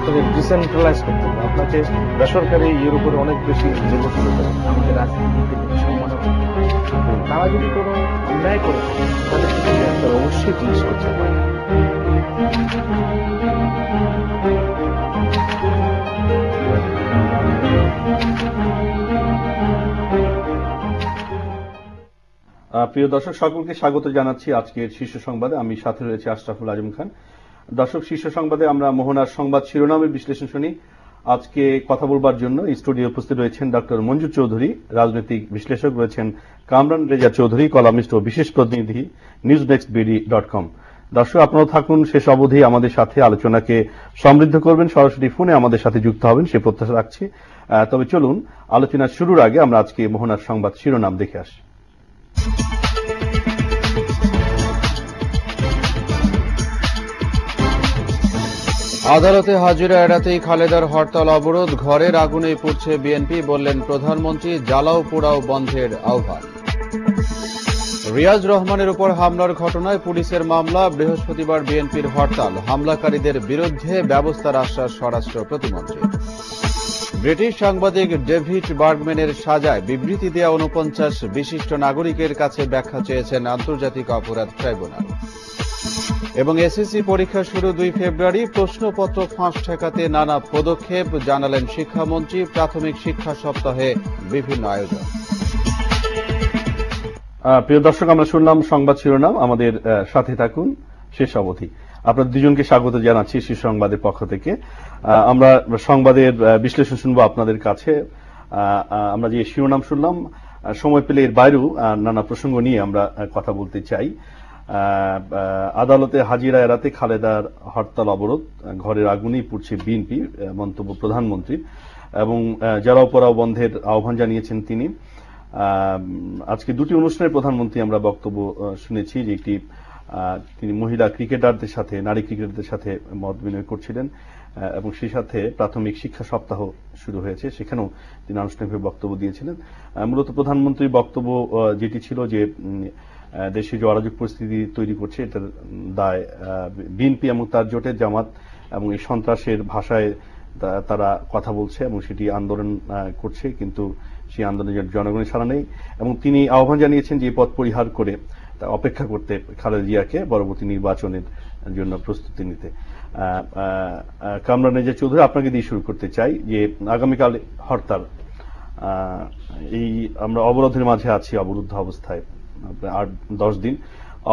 আপনাকে ডিসেন্ট্রালাইজ করতে হবে, আপনাকে বেসরকারি ইয়ের উপরে অনেক বেশি নির্ভর করতে হবে। আমাদের রাজনীতিতে সম্মাননা, তারা যদি কোনো অন্যায় করে থাকে তাদেরকে কিন্তু অবশ্যই পুলিশ করতে পারে। প্রিয় দর্শক, সকলকে স্বাগত জানাচ্ছি আজকের শীর্ষ সংবাদে। আমি সাথে রয়েছে আশরাফুল আজম খান। দর্শক, শীর্ষ সংবাদে আমরা মোহনার সংবাদ শিরোনামের বিশ্লেষণ শুনি। আজকে কথা বলবার জন্য স্টুডিও উপস্থিত রয়েছেন ডক্টর মঞ্জুর চৌধুরী, রাজনৈতিক বিশ্লেষক, রয়েছেন কামরান রেজা চৌধুরী, কলামিস্ট ও বিশেষ প্রতিনিধি newsnextbd.com। দর্শক, আপনারা থাকুন শেষ অবধি আমাদের সাথে, আলোচনাকে সমৃদ্ধ করবেন, সরাসরি ফোনে আমাদের সাথে যুক্ত হবেন সে প্রত্যাশা রাখছি। তবে চলুন, আলোচনা শুরুর আগে আমরা আজকে মোহনার সংবাদ শিরোনাম দেখে আসি। আদালতে হাজিরা এড়াতেই খালেদার হরতাল অবরোধ, ঘরের আগুনেই পুড়ছে বিএনপি, বললেন প্রধানমন্ত্রী, জ্বালাও পোড়াও বন্ধের আহ্বান। রিয়াজ রহমানের উপর হামলার ঘটনায় পুলিশের মামলা, বৃহস্পতিবার বিএনপির হরতাল, হামলাকারীদের বিরুদ্ধে ব্যবস্থার আশ্বাস স্বরাষ্ট্র প্রতিমন্ত্রীর। ব্রিটিশ সাংবাদিক ডেভিড বার্গম্যানের সাজায় বিবৃতি দেওয়া ৪৯ বিশিষ্ট নাগরিকের কাছে ব্যাখ্যা চেয়েছেন আন্তর্জাতিক অপরাধ ট্রাইব্যুনাল। এবং এসএসসি পরীক্ষা শুরু ২ ফেব্রুয়ারি, প্রশ্নপত্র ফাঁস ঠেকাতে নানা পদক্ষেপ জানালেন শিক্ষামন্ত্রী, প্রাথমিক শিক্ষা সপ্তাহে বিভিন্ন আয়োজন। প্রিয় দর্শক, আমরা শুনলাম সংবাদ শিরোনাম, আমাদের সাথে থাকুন শেষ অবধি। আপনার দুজনকে স্বাগত জানাচ্ছি শীর্ষ সংবাদের পক্ষ থেকে। আমরা সংবাদের বিশ্লেষণ শুনবো আপনাদের কাছে। আমরা যে শিরোনাম শুনলাম, সময় পেলে এর বাইরেও নানা প্রসঙ্গ নিয়ে আমরা কথা বলতে চাই। আদালতে হাজিরা এড়াতে খালেদার হরতাল অবরোধ, ঘরের আগুনেই পুড়ছে বিএনপি, মন্তব্য প্রধানমন্ত্রীর, এবং জ্বালাও পোড়াও বন্ধের আহ্বান জানিয়েছেন তিনি। আজকে দুটি অনুষ্ঠানে প্রধানমন্ত্রী আমরা বক্তব্য শুনেছি, যে একটি তিনি মহিলা ক্রিকেটারদের সাথে, নারী ক্রিকেটারদের সাথে মত বিনিময় করছিলেন, এবং সেই সাথে প্রাথমিক শিক্ষা সপ্তাহ শুরু হয়েছে, সেখানেও তিনি আনুষ্ঠানিকভাবে বক্তব্য দিয়েছিলেন। মূলত প্রধানমন্ত্রীর বক্তব্য যেটি ছিল যে দেশে যে অরাজক পরিস্থিতি তৈরি করছে, এটার দায় বিএনপি এবং তার জোটের জামাত, এবং এই সন্ত্রাসের ভাষায় তারা কথা বলছে এবং সেটি আন্দোলন করছে, কিন্তু সেই আন্দোলনের জনগণের সাড়া নেই। এবং তিনি আহ্বান জানিয়েছেন যে পথ পরিহার করে অপেক্ষা করতে খালেদা জিয়াকে পরবর্তী নির্বাচনের জন্য প্রস্তুতি নিতে। কামরান রেজা চৌধুরী, আপনাকে দিয়ে শুরু করতে চাই যে আগামীকাল হরতাল, এই আমরা অবরোধের মাঝে আছি, অবরুদ্ধ অবস্থায় ৮-১০ দিন।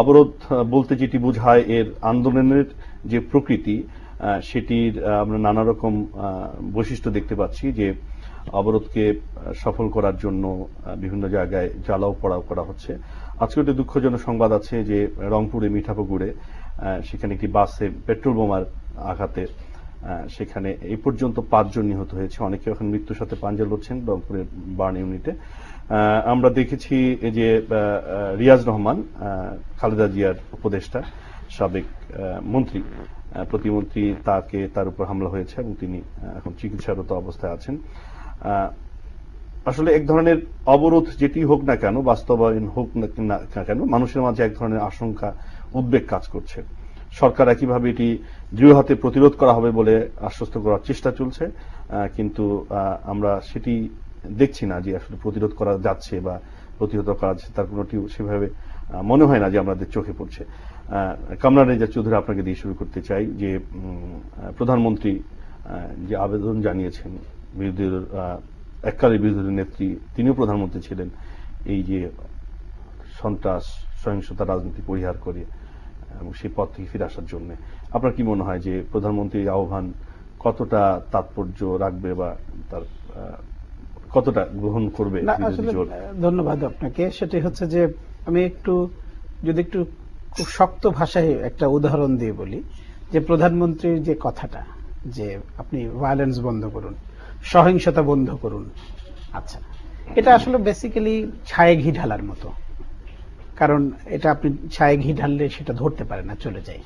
অবরোধ বলতে যেটি বোঝায়, এর আন্দোলনের যে প্রকৃতি সেটির আমরা নানা রকম বৈশিষ্ট্য দেখতে পাচ্ছি, যে অবরোধকে সফল করার জন্য বিভিন্ন জায়গায় জ্বালাও পোড়াও করা হচ্ছে। আজকে একটি দুঃখজনক সংবাদ আছে যে রংপুরে মিঠাপুকুরে সেখানে একটি বাসে পেট্রোল বোমার আঘাতে সেখানে এই পর্যন্ত ৫ জন নিহত হয়েছে, অনেকে এখন মৃত্যুর সাথে পাঞ্জা লড়ছেন রংপুরের বার্ন ইউনিটে। আমরা দেখেছি যে রিয়াজ রহমান, খালেদা জিয়ার উপদেষ্টা, সাবেক মন্ত্রী, প্রতিমন্ত্রী, তার উপর হামলা হয়েছে এবং তিনি এখন চিকিৎসারত অবস্থায় আছেন। আসলে এক ধরনের অবরোধ যেটি হোক না কেন, বাস্তবায়ন হোক না কেন, মানুষের মাঝে এক ধরনের আশঙ্কা, উদ্বেগ কাজ করছে। সরকার একইভাবে এটি দৃঢ় হাতে প্রতিরোধ করা হবে বলে আশ্বস্ত করার চেষ্টা চলছে, কিন্তু আমরা সেটি দেখছি না যে আসলে প্রতিরোধ করা যাচ্ছে বা প্রতিহত করা যাচ্ছে, তার কোনোটি সেভাবে মনে হয় না যে আমাদের চোখে পড়ছে। কামরান রেজা চৌধুরী, আপনাকে দিয়ে শুরু করতে চাই যে প্রধানমন্ত্রী যে আবেদন জানিয়েছেন, বিরোধীদের এককালের বিরোধী নেত্রী, তিনিও প্রধানমন্ত্রী ছিলেন, এই যে সন্ত্রাস সহিংসতা রাজনীতি পরিহার করে এবং সেই পথ থেকে ফিরে আসার জন্য আপনার কি মনে হয় যে প্রধানমন্ত্রীর আহ্বান কতটা তাৎপর্য রাখবে বা তার কতটা গ্রহণ করবে? ধন্যবাদ আপনাকে। সেটি হচ্ছে যে আমি একটু খুব শক্ত ভাষায় একটা উদাহরণ দিয়ে বলি, যে প্রধানমন্ত্রীর যে কথাটা, যে আপনি ভায়োলেন্স বন্ধ করুন, সহিংসতা বন্ধ করুন, আচ্ছা, এটা আসলে বেসিক্যালি ছায়ে ঘি ঢালার মতো। কারণ এটা আপনি ছায়ে ঘি ঢাললে সেটা ধরতে পারে না, চলে যায়।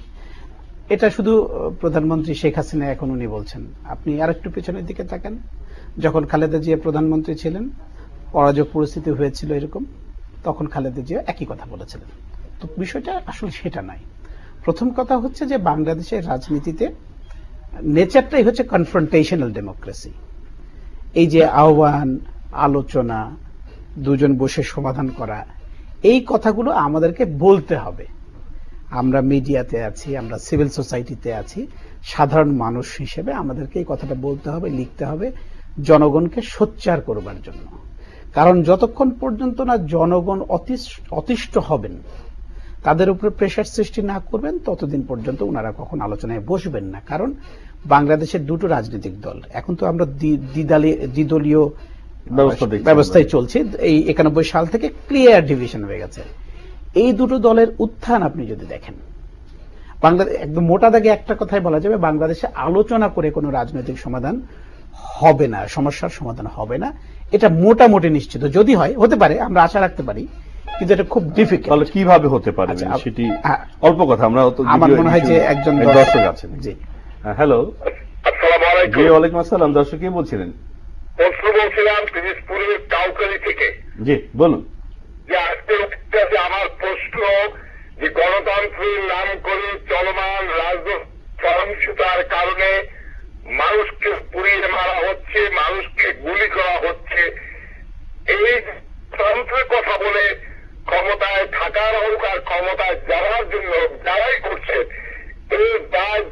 এটা শুধু প্রধানমন্ত্রী শেখ হাসিনা এখন উনি বলছেন। আপনি আরেকটু পেছনের দিকে তাকান, যখন খালেদা জিয়া প্রধানমন্ত্রী ছিলেন, অরাজক পরিস্থিতি হয়েছিল এরকম, তখন খালেদা জিয়া একই কথা বলেছিলেন। তো বিষয়টা আসলে সেটা নাই। প্রথম কথা হচ্ছে যে বাংলাদেশের রাজনীতিতে নেচারটাই হচ্ছে কনফ্রন্টেশনাল ডেমোক্রেসি। এই যে আহ্বান, আলোচনা, দুজন বসে সমাধান করা, এই কথাগুলো আমাদেরকে বলতে হবে। আমরা মিডিয়াতে আছি, আমরা সিভিল সোসাইটিতে আছি, সাধারণ মানুষ হিসেবে আমাদেরকে এই কথাটা বলতে হবে, লিখতে হবে, জনগণকে সোচ্চার করবার জন্য। কারণ যতক্ষণ পর্যন্ত না জনগণ অতিষ্ঠ হবেন, তাদের উপরে প্রেশার সৃষ্টি না করবেন, ততদিন পর্যন্ত ওনারা কখন আলোচনায় বসবেন না। কারণ বাংলাদেশের দুটো রাজনৈতিক দল, এখন তো আমরা দ্বিদলীয় ব্যবস্থায় চলছে, এই 91 সাল থেকে ক্লিয়ার ডিভিশন হয়ে গেছে। এই দুটো দলের উত্থান আপনি যদি দেখেন, বাংলাদেশ একদম মোটা দাগে একটা কথাই বলা যাবে, বাংলাদেশে আলোচনা করে কোনো রাজনৈতিক সমাধান হবে না, সমস্যার সমাধান হবে না, এটা মোটামুটি নিশ্চিত। যদি হয়, হতে পারে, আমরা আশা রাখতে পারি, কিন্তু এটা খুব ডিফিকাল্ট। তাহলে কিভাবে হতে পারে সেটি অল্প কথা। আমরা আমার মনে হয় যে একজন দর্শক আছেন। জি, হ্যালো, আসসালামু আলাইকুম। জি, ওয়ালাইকুম আসসালাম। দর্শক কে বলছিলেন? বলছিলাম পিরিজপুরের কাউকালি থেকে। জি, বলুন। যে আজকের আমার প্রশ্ন, যে গণতন্ত্রের নাম করে চলমান রাজনৈতিক সহিংসতার কারণে মানুষকে পুড়িয়ে মারা হচ্ছে, মানুষকে গুলি করা হচ্ছে, এই তন্ত্রের কথা বলে ক্ষমতায় থাকার হোক আর ক্ষমতায় যাওয়ার জন্য যারাই করছে, এই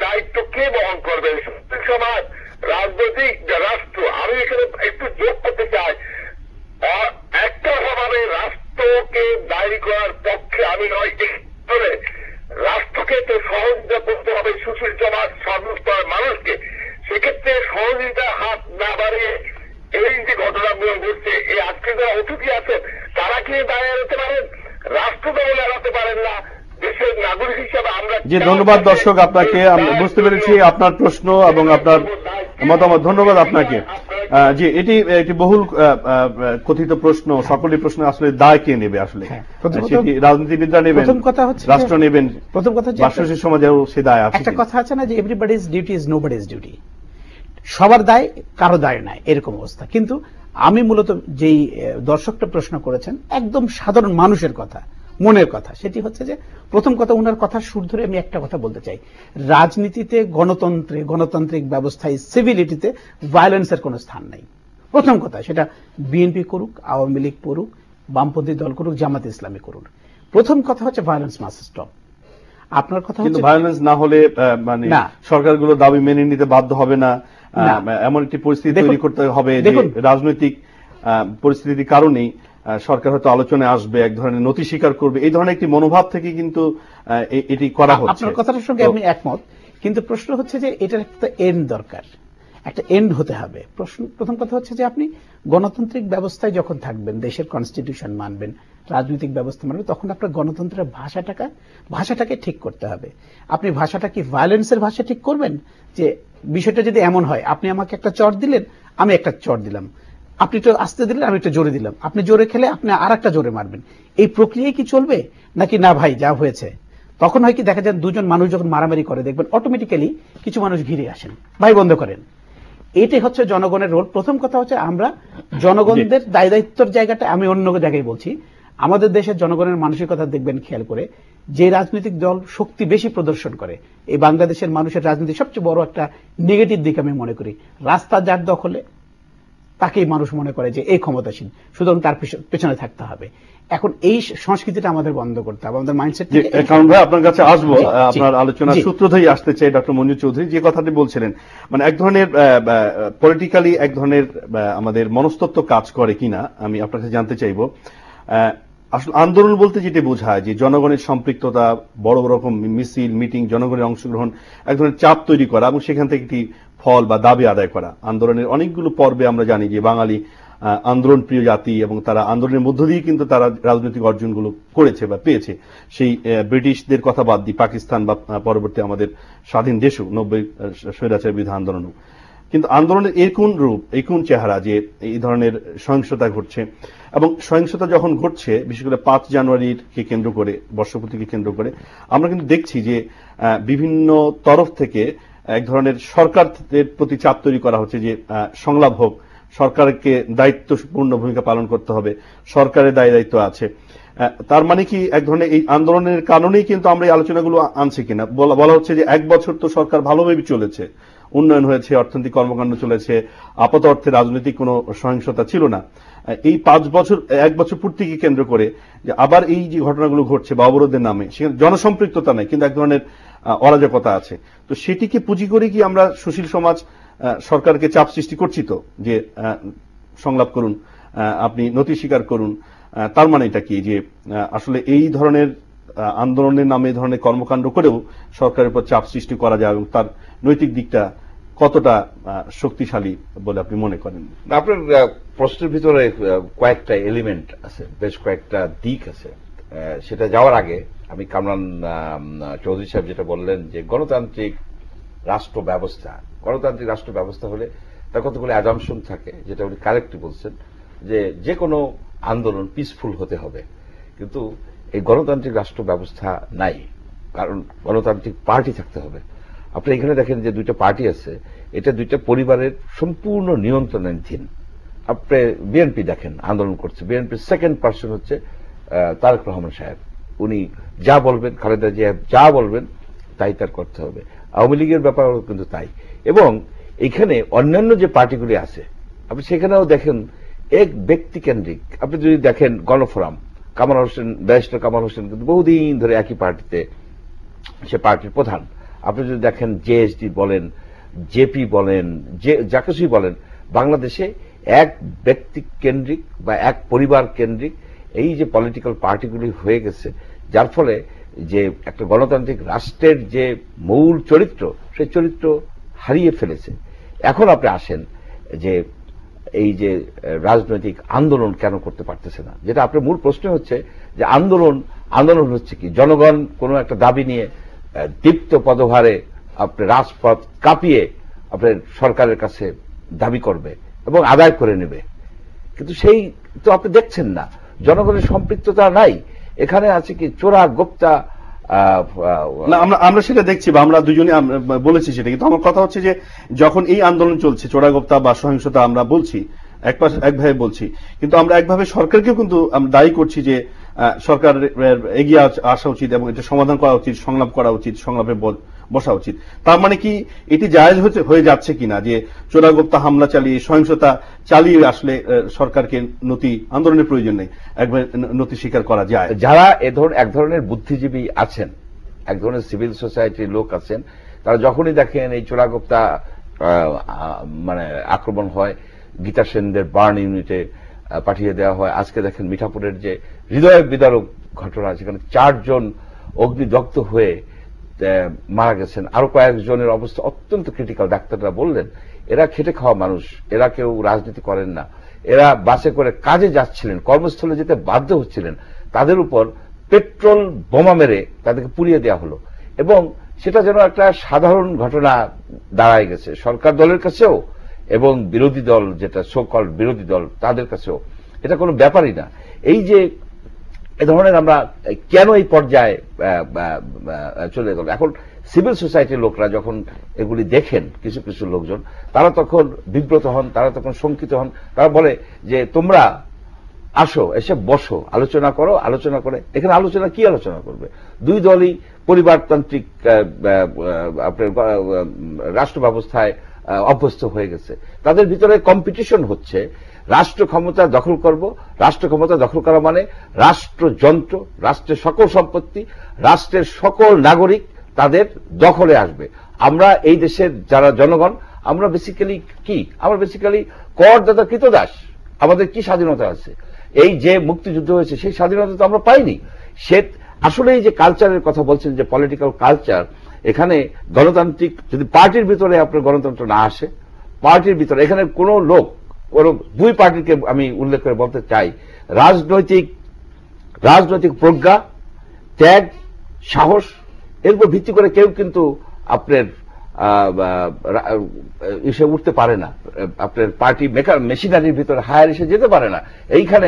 দায়িত্ব কে বহন করবে? সমাজ, রাজনৈতিক রাষ্ট্র। আমি এখানে একটু যোগ করতে চাই, একটা ভাবে রাষ্ট্রকে দায়ী করার পক্ষে আমি নয়, রাষ্ট্রকে তো সহযোগিতা করতে হবে সুশীল সমাজ, সর্বস্তরের মানুষকে। সেক্ষেত্রে সহযোগিতার হাত না বাড়িয়ে এই যে ঘটনাগুলো ঘটছে, এই আজকে যারা অতিথি আছেন তারা কি দায় এড়াতে পারেন? রাষ্ট্র দল এড়াতে পারেন না। দেশের নাগরিক হিসাবে আমরা। জি, ধন্যবাদ দর্শক আপনাকে। বুঝতে পেরেছি আপনার প্রশ্ন এবং আপনার মতামত। ধন্যবাদ আপনাকে। জি, এটি বহুল কথিত প্রশ্ন। সকলের প্রশ্ন আসলে দায় কে নেবে? আসলে সেটি রাজনীতিবিদরা নেবেন, রাষ্ট্র নেবেন, প্রথম কথা বাস্তব সমাজেও সে দায় আছে। একটা কথা আছে না যে এভরিবডিজ ডিউটি ইজ নোবডিজ ডিউটি, সবার দায় কারো দায় নাই, এরকম অবস্থা। কিন্তু আমি মূলত যেই দর্শকটা প্রশ্ন করেছেন, একদম সাধারণ মানুষের কথা, মনের কথা, সেটি হচ্ছে যে প্রথম কথা, ওনার কথা সুর ধরে আমি একটা কথা বলতে চাই, রাজনীতিতে, গণতন্ত্রে, গণতান্ত্রিক ব্যবস্থায়, সিভিলিটিতে ভায়োলেন্সের কোনো স্থান নাই। প্রথম কথা, সেটা বিএনপি করুক, আওয়ামী লীগ করুক, বামপন্থী দল করুক, জামাত ইসলামী করুক, প্রথম কথা হচ্ছে ভায়োলেন্স মাস্ট স্টপ। আপনার কথা হচ্ছে ভায়োলেন্স না হলে মানে সরকারগুলো দাবি মেনে নিতে বাধ্য হবে না, এমন একটি পরিস্থিতি তৈরি করতে হবে যে রাজনৈতিক পরিস্থিতির কারণেই সরকার হয়তো আলোচনায় আসবে, এক ধরনের নথি স্বীকার করবে, এই ধরনের একটি মনোভাব থেকে কিন্তু এটি করা হচ্ছে। আপনার কথাটার সঙ্গে আমি একমত, কিন্তু প্রশ্ন হচ্ছে যে এটার একটা এন্ড দরকার, একটা এন্ড হতে হবে। প্রথম কথা হচ্ছে যে আপনি গণতান্ত্রিক ব্যবস্থায় যখন থাকবেন, দেশের কনস্টিটিউশন মানবেন, রাজনৈতিক ব্যবস্থা মানবেন, তখন আপনার গণতন্ত্রের ভাষাটাকে ঠিক করতে হবে। আপনি ভাষাটা কি ভায়োলেন্সের ভাষা ঠিক করবেন? যে বিষয়টা যদি এমন হয়, আপনি আমাকে একটা চড় দিলেন, আমি একটা চড় দিলাম, আপনি তো আস্তে দিলেন, আমি একটা জোরে দিলাম, আপনি জোরে খেলে আপনি আর একটা জোরে মারবেন, এই প্রক্রিয়ায় কি চলবে? নাকি না ভাই যা হয়েছে? তখন হয় কি, দেখা যায় দুজন মানুষ যখন মারামারি করে, দেখবেন অটোমেটিক্যালি কিছু মানুষ ঘিরে আসেন, ভাই বন্ধ করেন। এটাই হচ্ছে জনগণের রোল। প্রথম কথা হচ্ছে আমরা জনগণদের দায় দায়িত্বের জায়গাটা আমি অন্য জায়গায় বলছি। আমাদের দেশের জনগণের মানসিকতা দেখবেন খেয়াল করে, যে রাজনৈতিক দল শক্তি বেশি প্রদর্শন করে, এই বাংলাদেশের মানুষের রাজনীতি সবচেয়ে বড় একটা নেগেটিভ দিক আমি মনে করি, রাস্তা যার দখলে তাকেই মানুষ মনে করে যে এই ক্ষমতাসীন, সুতরাং তার পেছনে থাকতে হবে। এখন এই সংস্কৃতিটা আমাদের বন্ধ করতে হবে, আমাদের মাইন্ডসেট। কারণ ভাই আপনার কাছে আসবো, আপনার আলোচনার সূত্র ধরেই আসতে চাই ডক্টর মঞ্জু চৌধুরী, যে কথাটি বলছিলেন, মানে এক ধরনের পলিটিক্যালি এক ধরনের আমাদের মনস্তত্ত্ব কাজ করে কিনা আমি আপনার কাছে জানতে চাইবো। আসলে আন্দোলন বলতে যেটা বোঝায় যে জনগণের সম্পৃক্ততা, বড় বড় রকম মিছিল, মিটিং, জনগণের অংশগ্রহণ, এক ধরনের চাপ তৈরি করা এবং সেখান থেকে একটি ফল বা দাবি আদায় করা। আন্দোলনের অনেকগুলো পর্বে আমরা জানি যে বাঙালি আন্দোলন প্রিয় জাতি এবং তারা আন্দোলনের মধ্য দিয়ে কিন্তু তারা রাজনৈতিক অর্জনগুলো করেছে বা পেয়েছে। সেই ব্রিটিশদের কথা বাদ দিয়ে পাকিস্তান বা পরবর্তী আমাদের স্বাধীন দেশও 90 স্বৈরাচার বিরোধী আন্দোলনও। কিন্তু আন্দোলনের এই কোন রূপ, এই কোন চেহারা যে এই ধরনের সহিংসতা ঘটছে, এবং সহিংসতা যখন ঘটছে বিশেষ করে 5 জানুয়ারিকে কেন্দ্র করে, বর্ষপূর্তিকে কেন্দ্র করে, আমরা কিন্তু দেখছি যে বিভিন্ন তরফ থেকে এক ধরনের সরকারের প্রতি চাপ তৈরি করা হচ্ছে যে সংলাপ হোক, সরকারকে দায়িত্বপূর্ণ ভূমিকা পালন করতে হবে, সরকারের দায়িত্ব আছে। তার মানে কি এক ধরনের এই আন্দোলনের কারণেই কিন্তু আমরা এই আলোচনাগুলো আনছি কিনা? বলা হচ্ছে যে 1 বছর তো সরকার ভালোভাবে চলেছে, উন্নয়ন হয়েছে, অর্থনৈতিক কর্মকাণ্ড চলেছে, আপাত অর্থে রাজনৈতিক কোনো সহিংসতা ছিল না। এই 5 বছর 1 বছর পূর্তিকে কেন্দ্র করে যে আবার এই যে ঘটনাগুলো ঘটছে বা অবরোধের নামে, সেখানে জনসম্পৃক্ততা নেই, কিন্তু এক ধরনের অরাজকতা আছে। তো সেটিকে পুঁজি করে কি আমরা সুশীল সমাজ সরকারকে চাপ সৃষ্টি করছি তো, যে সংলাপ করুন, আপনি নথি স্বীকার করুন? তার মানে এটা কি, যে আসলে এই ধরনের আন্দোলনের নামে এই ধরনের কর্মকাণ্ড করেও সরকারের উপর চাপ সৃষ্টি করা যায়, এবং তার নৈতিক দিকটা কতটা শক্তিশালী বলে আপনি মনে করেন? আপনার প্রশ্নের ভিতরে কয়েকটা এলিমেন্ট আছে, বেশ কয়েকটা দিক আছে। সেটা যাওয়ার আগে আমি কামরান চৌধুরী সাহেব যেটা বললেন যে গণতান্ত্রিক রাষ্ট্র ব্যবস্থা হলে তার কতগুলো অ্যাজাম্পশন থাকে, যেটা উনি কারেক্টলি বলছেন, যে কোনো আন্দোলন পিসফুল হতে হবে। কিন্তু এই গণতান্ত্রিক রাষ্ট্র ব্যবস্থা নাই, কারণ গণতান্ত্রিক পার্টি থাকতে হবে। আপনি এখানে দেখেন যে 2টা পার্টি আছে, এটা 2টা পরিবারের সম্পূর্ণ নিয়ন্ত্রণাধীন। আপনি বিএনপি দেখেন আন্দোলন করছে, বিএনপির সেকেন্ড পার্সন হচ্ছে তারেক রহমান সাহেব। উনি যা বলবেন, খালেদা জিয়া যা বলবেন তাই তার করতে হবে। আওয়ামী লীগের ব্যাপারও কিন্তু তাই। এবং এখানে অন্যান্য যে পার্টিগুলি আছে আপনি সেখানেও দেখেন এক ব্যক্তি কেন্দ্রিক। আপনি যদি দেখেন গণফোরাম, কামাল হোসেন, ব্যারিস্টার কামাল হোসেন কিন্তু বহুদিন ধরে একই পার্টিতে, সে পার্টির প্রধান। আপনি যদি দেখেন জেএসডি বলেন, জেপি বলেন, যা কিছুই বলেন, বাংলাদেশে এক ব্যক্তি কেন্দ্রিক বা এক পরিবার কেন্দ্রিক এই যে পলিটিক্যাল পার্টিগুলি হয়ে গেছে, যার ফলে যে একটা গণতান্ত্রিক রাষ্ট্রের যে মূল চরিত্র, সেই চরিত্র হারিয়ে ফেলেছে। এখন আপনি আসেন যে এই যে রাজনৈতিক আন্দোলন কেন করতে পারতেছে না, যেটা আপনার মূল প্রশ্ন হচ্ছে যে আন্দোলন হচ্ছে কি, জনগণ কোনো একটা দাবি নিয়ে দীপ্ত পদভারে আপনার রাজপথ কাঁপিয়ে আপনার সরকারের কাছে দাবি করবে এবং আদায় করে নেবে। কিন্তু সেই তো আপনি দেখছেন না, জনগণের সম্পৃক্ততা নাই। এখানে আছে কি চোরা গোপ্তা। আমরা সেটা দেখছি বা আমরা দুজনে বলেছি সেটা, কিন্তু আমার কথা হচ্ছে যে যখন এই আন্দোলন চলছে, চোরাগোপ্তা বা সহিংসতা আমরা বলছি, একভাবে বলছি, কিন্তু আমরা একভাবে সরকারকেও কিন্তু দায়ী করছি যে সরকার এগিয়ে আসা উচিত এবং এটা সমাধান করা উচিত, সংলাপ করা উচিত, সংলাপে বসা উচিত। তার মানে কি এটি জায়েজ হয়ে যাচ্ছে কিনা যে চোরাগোপ্তা হামলা চালিয়ে, সহিংসতা চালিয়ে আসলে সরকারকে আন্দোলনের প্রয়োজন নেই, একবার নথি স্বীকার করা যায়? যারা এক ধরনের বুদ্ধিজীবী আছেন, এক ধরনের সিভিল সোসাইটির লোক আছেন, তারা যখনই দেখেন এই চোরাগোপ্তা মানে আক্রমণ হয়, গীতা সেনদের বার্ন ইউনিটে পাঠিয়ে দেওয়া হয়, আজকে দেখেন মিঠাপুরের যে হৃদয় বিদারক ঘটনা, সেখানে 4 জন অগ্নিদগ্ধ হয়ে মারা গেছেন, আরো কয়েকজনের অবস্থা অত্যন্ত ক্রিটিক্যাল। ডাক্তাররা বললেন এরা খেটে খাওয়া মানুষ, এরা কেউ রাজনীতি করেন না, এরা বাসে করে কাজে যাচ্ছিলেন, কর্মস্থলে যেতে বাধ্য হচ্ছিলেন, তাদের উপর পেট্রোল বোমা মেরে তাদেরকে পুড়িয়ে দেওয়া হলো। এবং সেটা যেন একটা সাধারণ ঘটনা দাঁড়ায় গেছে সরকার দলের কাছেও এবং বিরোধী দল, যেটা সো-কল্ড বিরোধী দল, তাদের কাছেও এটা কোনো ব্যাপারই না। এই যে এ ধরনের আমরা কেন এই পর্যায়ে চলে গেল, এখন সিভিল সোসাইটির লোকরা যখন এগুলি দেখেন, কিছু কিছু লোকজন, তারা তখন বিব্রত হন, তারা তখন শঙ্কিত হন। তারা বলে যে তোমরা আসো, এসে বসো, আলোচনা করো, আলোচনা করে এখানে আলোচনা কি আলোচনা করবে? 2 দলই পরিবারতান্ত্রিক আপনার রাষ্ট্র ব্যবস্থায় অভ্যস্ত হয়ে গেছে। তাদের ভিতরে কম্পিটিশন হচ্ছে, রাষ্ট্র ক্ষমতা দখল করব। রাষ্ট্র ক্ষমতা দখল করা মানে রাষ্ট্রযন্ত্র, রাষ্ট্রের সকল সম্পত্তি, রাষ্ট্রের সকল নাগরিক তাদের দখলে আসবে। আমরা এই দেশের যারা জনগণ, আমরা বেসিক্যালি কি, আমরা বেসিক্যালি করদাতা কৃতদাস। আমাদের কি স্বাধীনতা আছে? এই যে মুক্তিযুদ্ধ হয়েছে সেই স্বাধীনতা তো আমরা পাইনি। সে আসলে এই যে কালচারের কথা বলছেন, যে পলিটিক্যাল কালচার, এখানে গণতান্ত্রিক যদি পার্টির ভিতরে আপনার গণতন্ত্র না আসে, পার্টির ভিতরে এখানে কোনো লোক, কোনো 2 পার্টিকে আমি উল্লেখ করে বলতে চাই, রাজনৈতিক প্রজ্ঞা, ত্যাগ, সাহস, এর উপর ভিত্তি করে কেউ কিন্তু আপনার এসে উঠতে পারে না, আপনার পার্টি মেশিনারির ভিতরে হায়ার এসে যেতে পারে না। এইখানে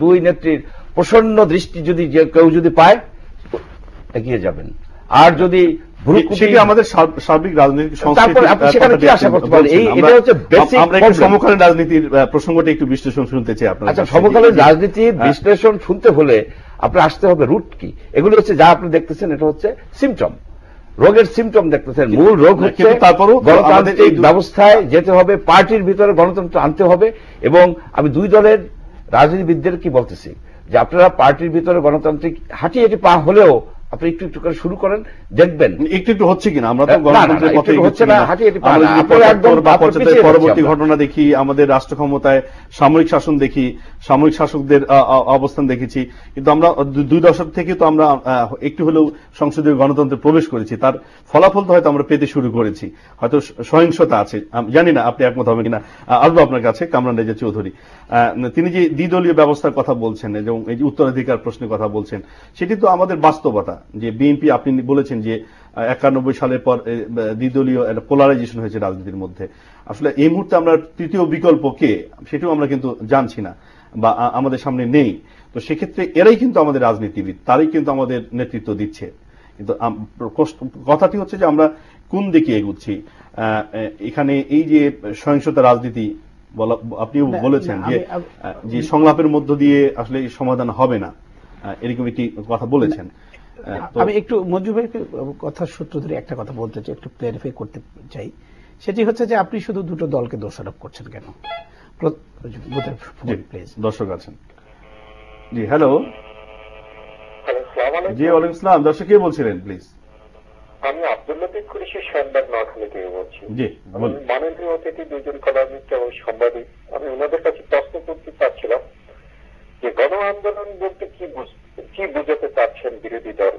2 নেত্রীর প্রসন্ন দৃষ্টি যদি কেউ যদি পায়, এগিয়ে যাবেন। আর যদি আমাদের সার্বিক রাজনৈতিক সমকালীন রাজনীতির প্রসঙ্গটা একটু বিশ্লেষণ শুনতে চাই আপনার। আচ্ছা, সমকালীন রাজনীতির বিশ্লেষণ শুনতে হলে আপনার আসতে হবে রুট কি। এগুলো হচ্ছে যা আপনি দেখতেছেন, এটা হচ্ছে সিমটম। রোগের সিমটম দেখতেছেন। মূল রোগ হচ্ছে কিন্তু তারপরও আমাদের গণতান্ত্রিক ব্যবস্থায় যেতে হবে, পার্টির ভিতরে গণতন্ত্র আনতে হবে। এবং আমি দুই দলের রাজনীতিবিদদের কি বলতেছি যে আপনারা পার্টির ভিতরে গণতান্ত্রিক হাঁটি হাঁটি পা হলেও আপনি একটু একটু করে শুরু করেন, দেখবেন একটু একটু হচ্ছে কিনা। আমরা তো না, না, গণতন্ত্রের একটু পথে একটু হচ্ছে এগোচ্ছি না, কিনা। হাঁটি হাঁটি পা আমরা না, যদি আপনারা একদম পঁচাত্তর বা পাথর 75 পিছিয়ে পরবর্তী যাচ্ছি আমরা। ঘটনা দেখি, আমাদের রাষ্ট্র ক্ষমতায় সামরিক শাসন দেখি, সামরিক শাসকদের অবস্থান দেখেছি, কিন্তু আমরা দুই দশক থেকে তো আমরা একটু হলেও সংসদীয় গণতন্ত্রে প্রবেশ করেছি। তার ফলাফল তো হয়তো আমরা পেতে শুরু করেছি। হয়তো সহিংসতা আছে, জানি না আপনি একমত হবেন কিনা। আসবো আপনার কাছে কামরান রেজা চৌধুরী। তিনি যে দ্বিদলীয় ব্যবস্থার কথা বলছেন এবং এই যে উত্তরাধিকার প্রশ্নের কথা বলছেন, সেটি তো আমাদের বাস্তবতা। যে বিএনপি, আপনি বলেছেন যে 91 সালের পর দ্বিদলীয় একটা পোলারাইজেশন হয়েছে রাজনীতির মধ্যে। আসলে এই মুহূর্তে আমরা তৃতীয় বিকল্প কে, সেটাও আমরা কিন্তু জানছি না বা আমাদের সামনে নেই। তো সেক্ষেত্রে এরাই কিন্তু আমাদের রাজনীতিবিদ, তারাই কিন্তু আমাদের নেতৃত্ব দিচ্ছে। কিন্তু কথাটি হচ্ছে যে আমরা কোন দিকে এগুচ্ছি। এখানে এই যে সহিংসতা রাজনীতি আপনিও বলেছেন যে সংলাপের মধ্য দিয়ে আসলে সমাধান হবে না, এরকম একটি কথা বলেছেন। আমি একটু মঞ্জু ভাইকে কথার সূত্র ধরে একটা কথা বলতে চাই, একটু ক্লিয়ারিফাই করতে চাই। সেটি হচ্ছে যে আপনি শুধু দুটো দলকে দোষারোপ করছেন কেন? দর্শক আছেন। জি, হ্যালো। জি, ওয়ালাইকুম আসসালাম। দর্শক কে বলছিলেন প্লিজ? আমি আব্দুল লতিফ কুরেশি, সংবাদ নোয়াখালী থেকে বলছি। জি, মাননীয় অতিথি দুজন কলামিস্ট এবং সাংবাদিক, আমি ওনাদের কাছে প্রশ্ন করতে চাচ্ছিলাম যে গণ আন্দোলন বলতে কি বোঝাতে চাচ্ছেন বিরোধী দল।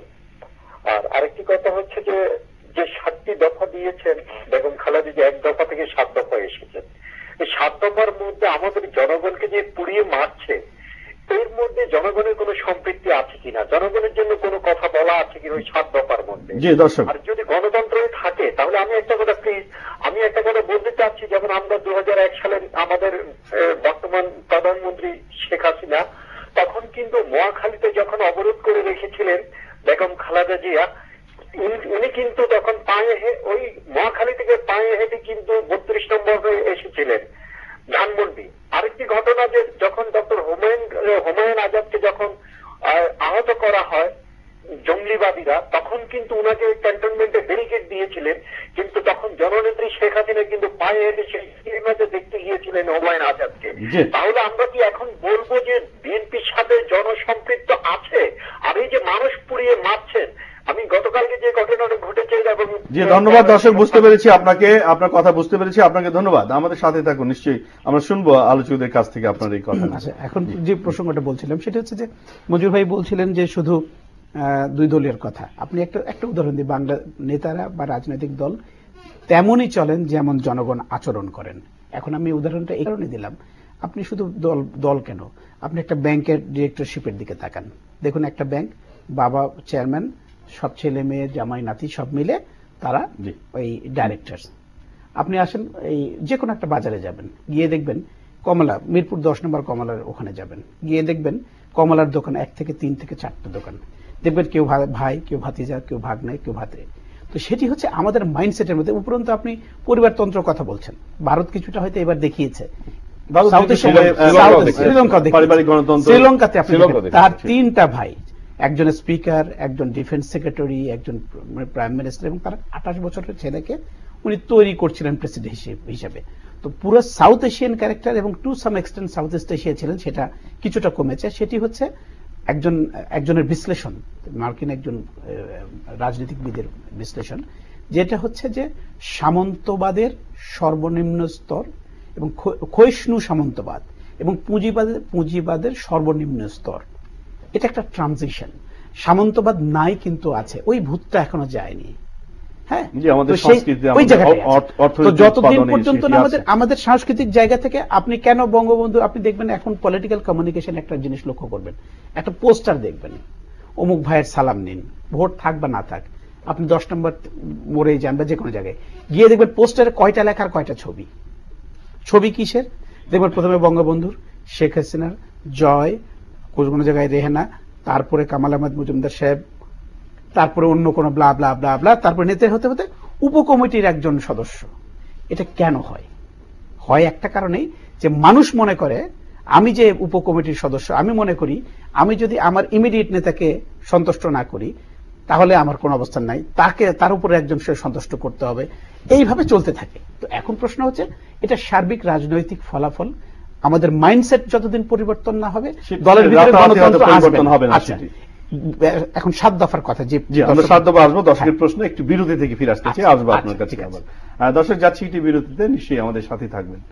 আর আরেকটি কথা হচ্ছে যে 7টি দফা দিয়েছেন বেগম খালেদা, যে 1 দফা থেকে 7 দফা এসেছেন, এই 7 দফার মধ্যে আমাদের জনগণকে যে পুড়িয়ে মারছে, এর মধ্যে জনগণের কোনো সম্পৃক্তি আছে কিনা, জনগণের জন্য কোনো কথা বলা আছে কিনা ওই 7 দফার মধ্যে। আর যদি গণতন্ত্র থাকে তাহলে আমি একটা কথা বলতে চাচ্ছি, যেমন আমরা 2001 সালে আমাদের বর্তমান প্রধানমন্ত্রী শেখ হাসিনা তখন কিন্তু মহাখালীতে যখন অবরোধ করে রেখেছিলেন বেগম খালেদা জিয়া, উনি কিন্তু তখন ওই মহাখালী থেকে পায়ে হেঁটে কিন্তু 32 নম্বর হয়ে এসেছিলেন ধানমন্ডি। আরেকটি ঘটনা যে যখন ডক্টর হুমায়ুন আজাদকে যখন আহত করা হয় জঙ্গিবাদীরা, তখন কিন্তু উনাকে ক্যান্টনমেন্টে ব্যারিকেড দিয়েছিলেন, কিন্তু তখন জননেত্রী শেখ হাসিনা কিন্তু পায়ে হেঁটে সেই সিনেমাতে দেখতে গিয়েছিলেন হুমায়ুন আজাদকে। তাহলে আমরা কি এখন বলবো যে বিএনপির সাথে জনসম্পৃক্ত আছে? আর এই যে মানুষ পুড়িয়ে মারছেন, আমি গতকালকে যে ঘটনাটা ঘটেছে এবং ধন্যবাদ দর্শক, বুঝতে পেরেছি আপনাকে, আপনার কথা বুঝতে পেরেছি, আপনাকে ধন্যবাদ। আমাদের সাথে থাকুন, নিশ্চয়ই আমরা শুনবো আলোচকদের কাছ থেকে আপনার এই কথা। আচ্ছা, এখন যে প্রসঙ্গটা বলছিলাম সেটা হচ্ছে যে মঞ্জুর ভাই বলছিলেন যে শুধু 2 দলের কথা। আপনি একটা উদাহরণ দিই, বাংলা নেতারা বা রাজনৈতিক দল তেমনই চলেন যেমন জনগণ আচরণ করেন। এখন আমি উদাহরণটা এই কারণে দিলাম, আপনি শুধু দল কেন, আপনি একটা ব্যাংকের ডিরেক্টরশিপের দিকে তাকান, দেখুন একটা ব্যাংক, বাবা চেয়ারম্যান, সব ছেলে মেয়ে জামাই নাতি সব মিলে তারা ওই ডাইরেক্টরস। আপনি আসেন এই যে কোনো একটা বাজারে যাবেন, গিয়ে দেখবেন কমলা, মিরপুর 10 নম্বর কমলার ওখানে যাবেন, গিয়ে দেখবেন কমলার দোকান 1 থেকে 3 থেকে 4টা দোকান, দেখবেন কেউ ভাই, কেউ ভাতিজা, কেউ ভাগ্নে, কেউ ভাতে। তো সেটি হচ্ছে আমাদের মাইন্ডসেটের মধ্যে। উপরন্তু আপনি পরিবারতন্ত্র কথা বলছেন, ভারত কিছুটা হয়তো এবার দেখিয়েছে, শ্রীলঙ্কাতে আপনি তার 3টা ভাই, একজন স্পিকার, একজন ডিফেন্স সেক্রেটারি, একজন প্রাইম মিনিস্টার, এবং তার 28 বছরের ছেলেকে উনি তৈরি করছিলেন প্রেসিডেন্ট হিসেবে। তো পুরো সাউথ এশিয়ান ক্যারেক্টার এবং to some extent South East Asia ছিলেন, সেটা কিছুটা কমেছে। সেটি হচ্ছে একজনের বিশ্লেষণ, মার্কিন একজন রাজনীতিবিদের বিশ্লেষণ, যেটা হচ্ছে যে সামন্তবাদের সর্বনিম্ন স্তর এবং ক্ষয়িষ্ণু সামন্তবাদ এবং পুঁজিবাদের সর্বনিম্ন স্তর, এটা একটা ট্রানজিশন। সামন্তবাদ নাই কিন্তু আছে, ওই ভূতটা এখনো যায়নি। হ্যাঁ, যতদিন পর্যন্ত আমাদের সাংস্কৃতিক জায়গা থেকে আপনি কেন বঙ্গবন্ধু, আপনি দেখবেন এখন পলিটিক্যাল কমিউনিকেশন একটা জিনিস লক্ষ্য করবেন, একটা পোস্টার দেখবেন, অমুক ভাইয়ের সালাম নিন, ভোট থাক বা না থাক, আপনি 10 নম্বর মোড়ে যান বা যে কোনো জায়গায় গিয়ে দেখবেন পোস্টারে কয়টা লেখার কয়টা ছবি কিসের, দেখবেন প্রথমে বঙ্গবন্ধুর, শেখ হাসিনার, জয়, কোনো জায়গায় রেহেনা, তারপরে কামাল আহমেদ মজুমদার সাহেব, তারপরে অন্য কোনো ব্লা ব্লা ব্লা ব্লা, তারপরে নেতা হতে হতে উপকমিটির একজন সদস্য। এটা কেন হয়? একটা কারণেই যে মানুষ মনে করে আমি যে উপকমিটির সদস্য, আমি মনে করি আমি যদি আমার ইমিডিয়েট নেতাকে সন্তুষ্ট না করি তাহলে আমার কোনো অবস্থান নাই, তার উপরে একজন সে সন্তুষ্ট করতে হবে, এইভাবে চলতে থাকে। তো এখন প্রশ্ন হচ্ছে এটা সার্বিক রাজনৈতিক ফলাফল, আমাদের মাইন্ডসেট যতদিন পরিবর্তন না হবে দলের ভিতরে গণতন্ত্র আসবে না। আচ্ছা, এখন 7 দফার কথা, যে আমরা 7 দফা আসবো। দর্শকের প্রশ্ন একটু বিরতি থেকে ফিরে আসতে চাই, আসবো আপনার কাছে আবার। দর্শক যাচ্ছি একটি বিরতিতে, নিশ্চয়ই আমাদের সাথে থাকবেন।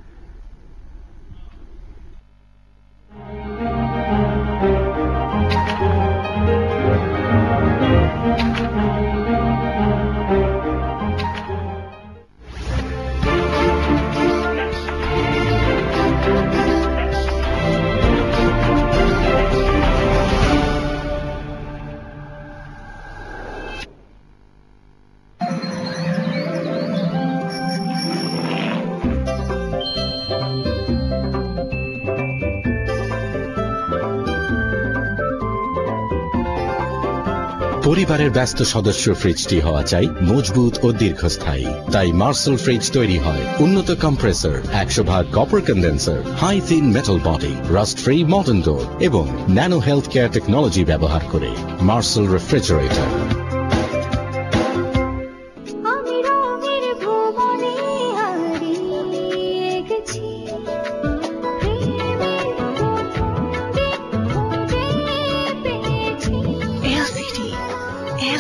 পরিবারের ব্যস্ত সদস্য ফ্রিজটি হওয়া চাই মজবুত ও দীর্ঘস্থায়ী। তাই মার্সেল ফ্রিজ তৈরি হয় উন্নত compressor, 100 copper condenser, high thin metal body, rust free modern door এবং ন্যানো হেলথ কেয়ার টেকনোলজি ব্যবহার করে। Marcel refrigerator.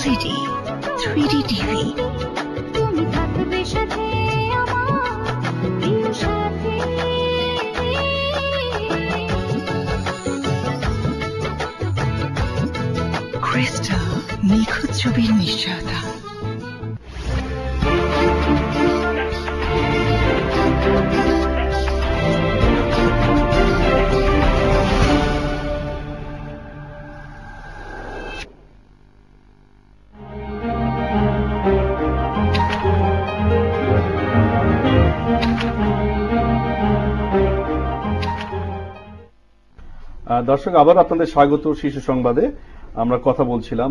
LCD 3D TV তুমি থাকবে সাথে আমার সাথে ক্রিস্টাল নিখুঁত ছবির নিশ্চয়তা। দর্শক আবার আপনাদের স্বাগত শিশু সংবাদে। আমরা কথা বলছিলাম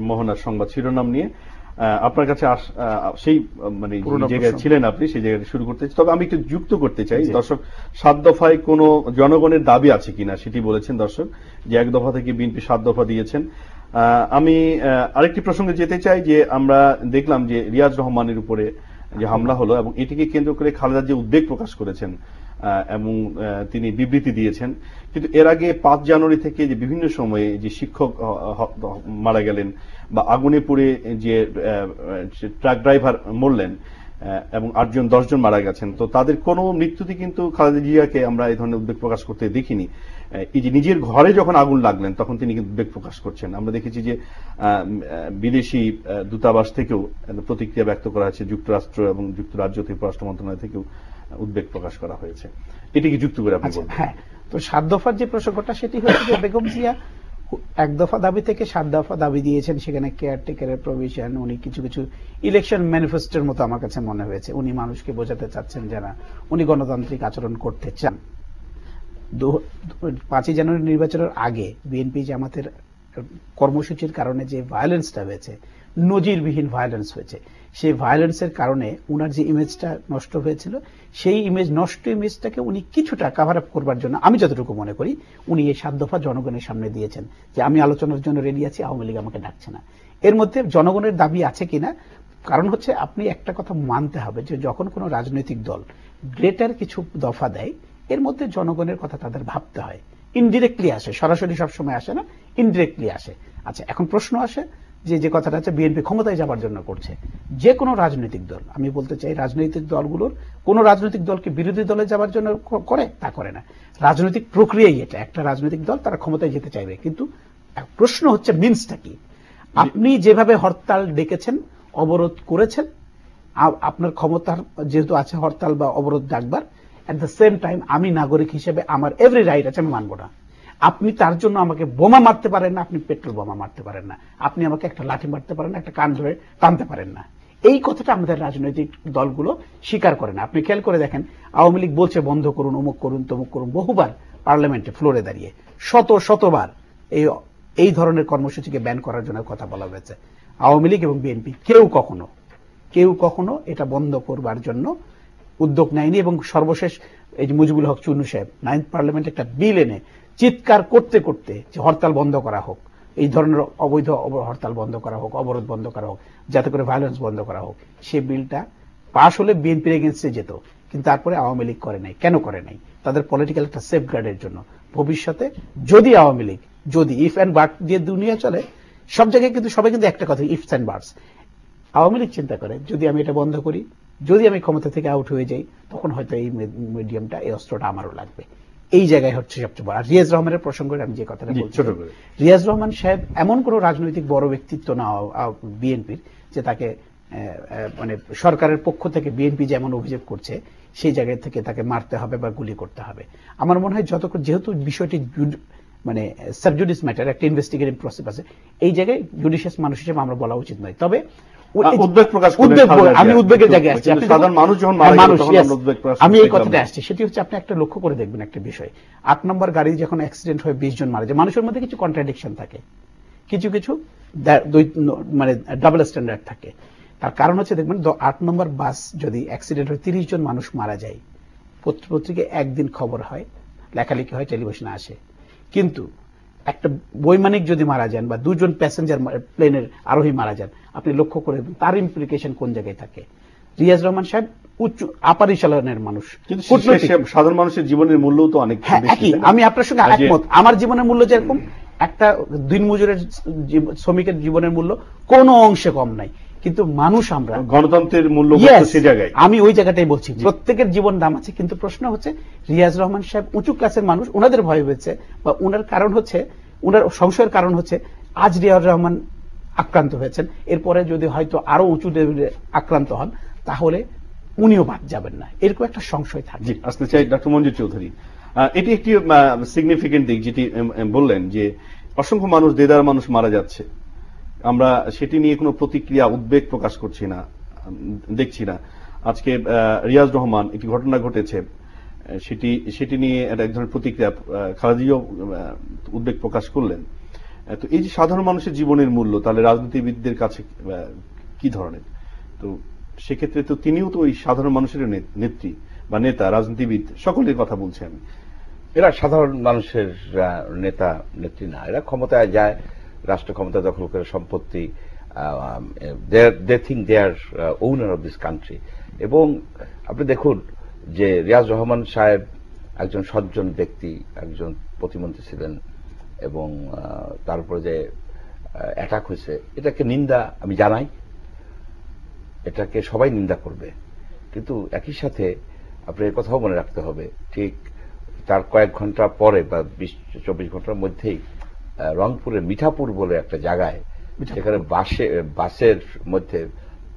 মোহনার সংবাদ শিরোনাম নিয়ে। আপনার কাছে সেই মানে জায়গায় ছিলেন আপনি, সেই জায়গায় শুরু করতে চাই। তবে আমি একটু যুক্ত করতে চাই, দর্শক 7 দফায় কোনো জনগণের দাবি আছে কিনা সেটি বলেছেন দর্শক, যে 1 দফা থেকে বিএনপি 7 দফা দিয়েছেন। আমি আরেকটি প্রসঙ্গে যেতে চাই, যে আমরা দেখলাম যে রিয়াজ রহমানের উপরে যে হামলা হলো এবং এটিকে কেন্দ্র করে খালেদা যে উদ্বেগ প্রকাশ করেছেন এবং তিনি বিবৃতি দিয়েছেন, কিন্তু এর আগে 5 জানুয়ারি থেকে যে বিভিন্ন সময়ে যে শিক্ষক মারা গেলেন বা আগুনে পুড়ে যে ট্রাক ড্রাইভার মরলেন এবং 10 জন মারা গেছেন, তো তাদের কোনো মৃত্যুতে কিন্তু খালেদা জিয়াকে আমরা এই ধরনের উদ্বেগ প্রকাশ করতে দেখিনি। এই যে নিজের ঘরে যখন আগুন লাগলেন তখন তিনি কিন্তু উদ্বেগ প্রকাশ করছেন। আমরা দেখেছি যে বিদেশি দূতাবাস থেকেও প্রতিক্রিয়া ব্যক্ত করা হয়েছে, যুক্তরাষ্ট্র এবং যুক্তরাজ্য থেকে পররাষ্ট্র মন্ত্রণালয় থেকেও উদ্বেগ প্রকাশ করা হয়েছে। এটিকে যুক্ত করে আপনি বলবেন? হ্যাঁ, তো 7 দফার যে প্রসঙ্গটা সেটি হচ্ছে যে বেগম জিয়া 1 দফা দাবি থেকে 7 দফা দাবি দিয়েছেন, সেখানে কেয়ারটেকারের প্রভিশন, উনি কিছু কিছু ইলেকশন ম্যানিফেস্টোর মতো আমার কাছে মনে হয়েছে। উনি মানুষকে বোঝাতে চাচ্ছেন যে না, উনি গণতান্ত্রিক আচরণ করতে চান। 5 জানুয়ারি নির্বাচনের আগে বিএনপি জামাতের কর্মসূচির কারণে যে ভায়োলেন্সটা হয়েছে, নজিরবিহীন ভায়োলেন্স হয়েছে, সেই ভায়োলেন্সের কারণে উনার যে ইমেজটা নষ্ট হয়েছিল, সেই নষ্ট ইমেজটাকে উনি কিছুটা কাভার আপ করবার জন্য আমি যতটুকু মনে করি উনি এই 7 দফা জনগণের সামনে দিয়েছেন, যে আমি আলোচনার জন্য রেডি আছি, আওয়ামী লীগ আমাকে ডাকছে না। এর মধ্যে জনগণের দাবি আছে কিনা, কারণ হচ্ছে আপনি একটা কথা মানতে হবে যে যখন কোনো রাজনৈতিক দল গ্রেটার কিছু দফা দেয়, এর মধ্যে জনগণের কথা তাদের ভাবতে হয়। ইনডিরেক্টলি আসে, সরাসরি সবসময় আসে না, ইনডিরেক্টলি আসে। আচ্ছা, এখন প্রশ্ন আসে যে কথাটা আছে বিএনপি ক্ষমতায় যাবার জন্য করছে। যে কোনো রাজনৈতিক দল, আমি বলতে চাই রাজনৈতিক দলগুলোর কোনো রাজনৈতিক দলকে বিরোধী দলে যাবার জন্য করে তা করে না, রাজনৈতিক প্রক্রিয়াই এটা। একটা রাজনৈতিক দল তারা ক্ষমতায় যেতে চাইবে, কিন্তু প্রশ্ন হচ্ছে মিন্সটা কি। আপনি যেভাবে হরতাল ডেকেছেন, অবরোধ করেছেন, আপনার ক্ষমতার যেহেতু আছে হরতাল বা অবরোধ ডাকবার, এট দ্য সেম টাইম আমি নাগরিক হিসেবে আমার এভরি রাইট আছে, আমি মানবো না। আপনি তার জন্য আমাকে বোমা মারতে পারেন না, আপনি পেট্রোল বোমা মারতে পারেন না, আপনি আমাকে একটা লাঠি মারতে পারেন না, একটা কান ধরে টানতে পারেন না। এই কথাটা আমাদের রাজনৈতিক দলগুলো স্বীকার করে না। আপনি খেয়াল করে দেখেন, আওয়ামী লীগ বলছে বন্ধ করুন, অমুক করুন, তমুক করুন, বহুবার পার্লামেন্টে ফ্লোরে দাঁড়িয়ে শতবার এই ধরনের কর্মসূচিকে ব্যান করার জন্য কথা বলা হয়েছে। আওয়ামী লীগ এবং বিএনপি কেউ কখনো এটা বন্ধ করবার জন্য উদ্যোগ নেয়নি। এবং সর্বশেষ এই যে মুজিবুল হক চুন্নু সাহেব 9th পার্লামেন্টে একটা বিল এনে চিৎকার করতে করতে যে হরতাল বন্ধ করা হোক, এই ধরনের অবৈধ হরতাল বন্ধ করা হোক, অবরোধ বন্ধ করা হোক, যাতে করে ভায়োলেন্স বন্ধ করা হোক, সেই বিলটা পাশ হলে বিএনপির এগেনস্টে যেত, কিন্তু তারপরে আওয়ামী লীগ করে নাই। কেন করে নাই? তাদের পলিটিক্যাল একটা সেফগার্ডের জন্য। ভবিষ্যতে যদি আওয়ামী লীগ যদি ইফ অ্যান্ড বাট দিয়ে দুনিয়া চলে, সব জায়গায় কিন্তু সবাই কিন্তু একটা কথা, ইফস অ্যান্ড বাটস। আওয়ামী লীগ চিন্তা করে যদি আমি এটা বন্ধ করি, যদি আমি ক্ষমতা থেকে আউট হয়ে যাই, তখন হয়তো এই মিডিয়ামটা, এই অস্ত্রটা আমারও লাগবে। এই জায়গায় হচ্ছে সবচেয়ে বড়। আর রিয়াজ রহমানের প্রসঙ্গে আমি যে কথাটা বলছি, রিয়াজ রহমান সাহেব এমন কোন রাজনৈতিক বড় ব্যক্তিত্ব না বিএনপির যে তাকে মানে সরকারের পক্ষ থেকে বিএনপি যেমন অভিযোগ করছে সেই জায়গা থেকে তাকে মারতে হবে বা গুলি করতে হবে। আমার মনে হয় যতক্ষণ, যেহেতু বিষয়টি মানে সাবজুডিস ম্যাটার, একটা ইনভেস্টিগেটিভ প্রসেস আছে, এই জায়গায় জুডিশিয়াস মানুষ হিসেবে আমরা বলা উচিত নয়। তবে উদ্বেগ প্রকাশ, আমি উদ্বেগের জায়গায় আসছি, সাধারণ মানুষ যখন আমি এই কথাটা আসছি, সেটি হচ্ছে আপনি একটা লক্ষ্য করে দেখবেন একটা বিষয়, 8 নম্বর গাড়ি যখন অ্যাক্সিডেন্ট হয়ে 20 জন মারা যায়, মানুষের মধ্যে কিছু কন্ট্রাডিকশন থাকে, কিছু মানে ডাবল স্ট্যান্ডার্ড থাকে। তার কারণ হচ্ছে দেখবেন 8 নম্বর বাস যদি অ্যাক্সিডেন্ট হয় 30 জন মানুষ মারা যায়, পত্রিকায় একদিন খবর হয়, লেখালেখি হয়, টেলিভিশনে আসে। কিন্তু একটা বৈমানিক যদি মারা যান বা 2 জন প্যাসেঞ্জার প্লেনের আরোহী মারা যান, আপনি লক্ষ্য করে তার ইমপ্লিকেশন কোন জায়গায় থাকে। রিয়াজ রহমান সাহেব উচ্চ আপার ইশালনের মানুষ, সাধারণ মানুষের জীবনের মূল্য তো অনেক বেশি। আমি আপনার সঙ্গে একমত, আমার জীবনের মূল্য যেরকম একটা দিনমজুরের শ্রমিকের জীবনের মূল্য কোনো অংশে কম নাই, কিন্তু মানুষ আমরা গণতন্ত্রের মূল্য সে জায়গায়, আমি ওই জায়গাটাই বলছি, প্রত্যেকের জীবন দাম আছে। কিন্তু প্রশ্ন হচ্ছে রিয়াজ রহমান সাহেব উঁচু ক্লাসের মানুষ, ওনাদের ভয় হয়েছে বা ওনার কারণ হচ্ছে, ওনার সংশয়ের কারণ হচ্ছে আজ রিয়াজ রহমান আক্রান্ত হয়েছেন, এরপরে যদি হয়তো আরো উঁচু লেভেলে আক্রান্ত হন তাহলে উনিও বাদ যাবেন না, এরকম একটা সংশয় থাকে। আসতে চাই ডক্টর মঞ্জুর চৌধুরী, এটি একটি সিগনিফিকেন্ট দিক যেটি বললেন যে অসংখ্য মানুষ, দেদার মানুষ মারা যাচ্ছে, আমরা সেটি নিয়ে কোনো প্রতিক্রিয়া, উদ্বেগ প্রকাশ করছি না, দেখছি না। আজকে রিয়াজ রহমান একটি ঘটনা ঘটেছে, সেটি নিয়ে এক ধরনের প্রতিক্রিয়া, খালেদাও উদ্বেগ প্রকাশ করলেন। তো এই যে সাধারণ মানুষের জীবনের মূল্য, তাহলে রাজনীতিবিদদের কাছে কি ধরনের? তো সেক্ষেত্রে তো তিনিও তো ওই সাধারণ মানুষের নেত্রী বা নেতা, রাজনীতিবিদ, সকলের কথা বলছি আমি। এরা সাধারণ মানুষের নেতা নেত্রী না, এরা ক্ষমতায় যায়, রাষ্ট্র ক্ষমতা দখল করে সম্পত্তি, they think they are owner of this country. এবং আপনি দেখুন যে রিয়াজ রহমান সাহেব একজন সজ্জন ব্যক্তি, একজন প্রতিমন্ত্রী ছিলেন, এবং তার উপরে যে অ্যাটাক হয়েছে, এটাকে নিন্দা আমি জানাই, এটাকে সবাই নিন্দা করবে। কিন্তু একই সাথে আপনার এই কথাও মনে রাখতে হবে, ঠিক তার কয়েক ঘন্টা পরে বা 20-24 ঘন্টার মধ্যেই রংপুরের মিঠাপুর বলে একটা জায়গায়, সেখানে বাসের মধ্যে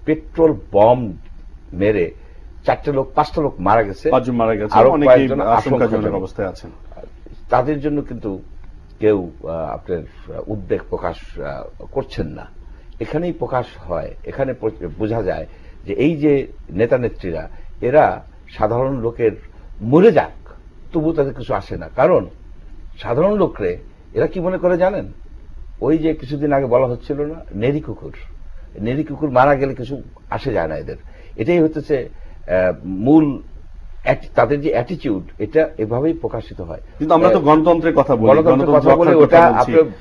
পেট্রোল বম মেরে 4-5টা লোক মারা গেছে, 5 জন মারা গেছে, আরো কয়েকজন আশঙ্কাজনক অবস্থায় আছেন। তাদের জন্য কিন্তু কেউ আপনার উদ্বেগ প্রকাশ করছেন না। এখানেই প্রকাশ হয়, এখানে বোঝা যায় যে এই যে নেতা নেত্রীরা, এরা সাধারণ লোকের মরে যাক তবু তাদের কিছু আসে না। কারণ সাধারণ লোকরে এরা কি মনে করে জানেন? ওই যে কিছুদিন আগে বলা হচ্ছিল না, নেরি কুকুর মারা গেলে কিছু আসে যায় না এদের। এটাই হচ্ছে মূল তাদের যে অ্যাটিটিউড, এটা এভাবেই প্রকাশিত হয়। কিন্তু আমরা তো গণতন্ত্রের কথা বলি, গণতন্ত্রের কথা বলে,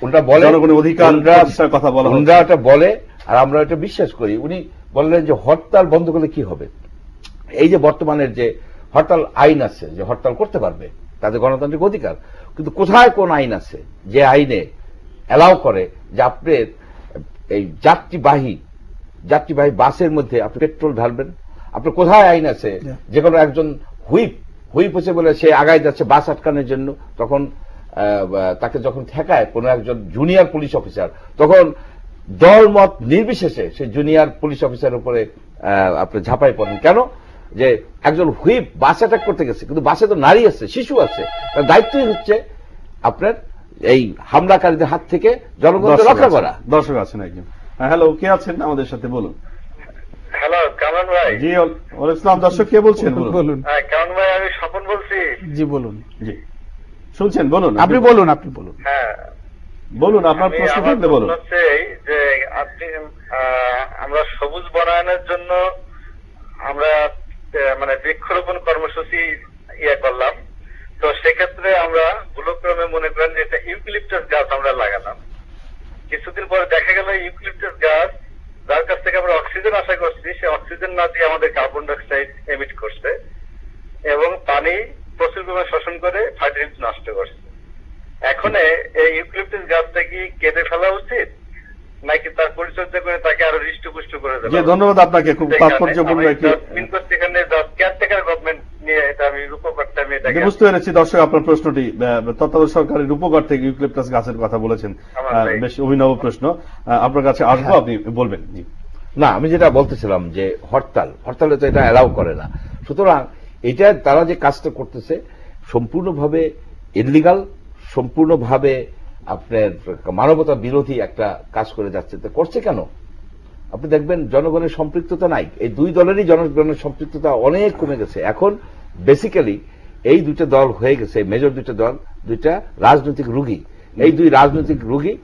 ওটা বলে জনগণের অধিকার প্রতিষ্ঠার কথা বলা, ওনারা এটা বলে আর আমরা এটা বিশ্বাস করি। উনি বললেন যে হরতাল বন্ধ করলে কি হবে? এই যে বর্তমানের যে হরতাল আইন আছে, যে হরতাল করতে পারবে, তাদের গণতান্ত্রিক অধিকার, কিন্তু কোথায় কোন আইন আছে যে আইনে অ্যালাউ করে যে আপনি এই যাত্রীবাহী বাসের মধ্যে আপনি পেট্রোল ঢালবেন? আপনার কোথায় আইন আছে যে কোনো একজন হুইপ হচ্ছে বলে সে আগায় যাচ্ছে বাস আটকানোর জন্য, তখন তাকে যখন ঠেকায় কোনো একজন জুনিয়র পুলিশ অফিসার, তখন দল মত নির্বিশেষে সেই জুনিয়র পুলিশ অফিসারের উপরে আপনি ঝাঁপাই পড়েন? কেন? যে একজন হুইপ বাস অ্যাটাক করতে গেছে, কিন্তু বাসে তো নারী আছে, শিশু আছে, তার দায়িত্বই হচ্ছে আপনার এই হামলাকারীদের হাত থেকে জনগণকে রক্ষা করা। দর্শক আছেন একজন। হ্যালো, কে আছেন আমাদের সাথে বলুন। হ্যালো, কেমন ভাই? জি, ওয়ালাইকুম আসসালাম। দর্শক কে বলছেন? বলুন। কেমন ভাই? আমি স্বপন বলছি। জি বলুন। জি শুনছেন, বলুন। আপনি বলুন। হ্যাঁ বলুন, আপনার প্রশ্ন থাকলে বলুন। হচ্ছে যে আপনি, আমরা সবুজ বনায়নের জন্য আমরা মানে বৃক্ষরোপণ কর্মসূচি করলাম, তো সেক্ষেত্রে আমরা ভুলক্রমে মনে করেন যে একটা ইউক্যালিপটাস গাছ আমরা লাগালাম। কিছুদিন পরে দেখা গেল ইউক্যালিপটাস গাছ যার কাছ থেকে আমরা অক্সিজেন আশা করছি, সে অক্সিজেন না দিয়ে আমাদের কার্বন ডাইঅক্সাইড এমিট করছে এবং পানি প্রচুর পরিমাণে শোষণ করে ফার্টিলিটি নষ্ট করছে। এখন এই ইউক্যালিপটাস গাছটা কি কেটে ফেলা উচিত নাকি তার পরিচর্যা করে তাকে আরো হৃষ্টপুষ্ট করে দেওয়া? ধন্যবাদ আপনাকে, খুব তাৎপর্যপূর্ণ একটি কেয়ারটেকার গভর্নমেন্ট নিয়ে এটা আমি রূপকারটা আমি এটাকে বুঝতে পেরেছি। দর্শক, আপনার প্রশ্নটি তত্ত্বাবধায়ক সরকারের রূপকার থেকে ইউক্যালিপটাস গাছের কথা বলেছেন, বেশ অভিনব প্রশ্ন, আপনার কাছে আসবো, আপনি বলবেন। জি না, আমি যেটা বলতেছিলাম যে হরতালে তো এটা অ্যালাউ করে না। সুতরাং এটা তারা যে কাজটা করতেছে সম্পূর্ণভাবে ইনলিগাল, সম্পূর্ণভাবে আপনার মানবতা বিরোধী একটা কাজ করে যাচ্ছে। তো করছে কেন? আপনি দেখবেন জনগণের সম্পৃক্ততা নাই, এই দুই দলেরই জনগণের সম্পৃক্ততা অনেক কমে গেছে। এখন বেসিক্যালি এই দুইটা দল হয়ে গেছে, মেজর দুইটা দল, দুইটা রাজনৈতিক রুগী। এই দুই রাজনৈতিক রুগী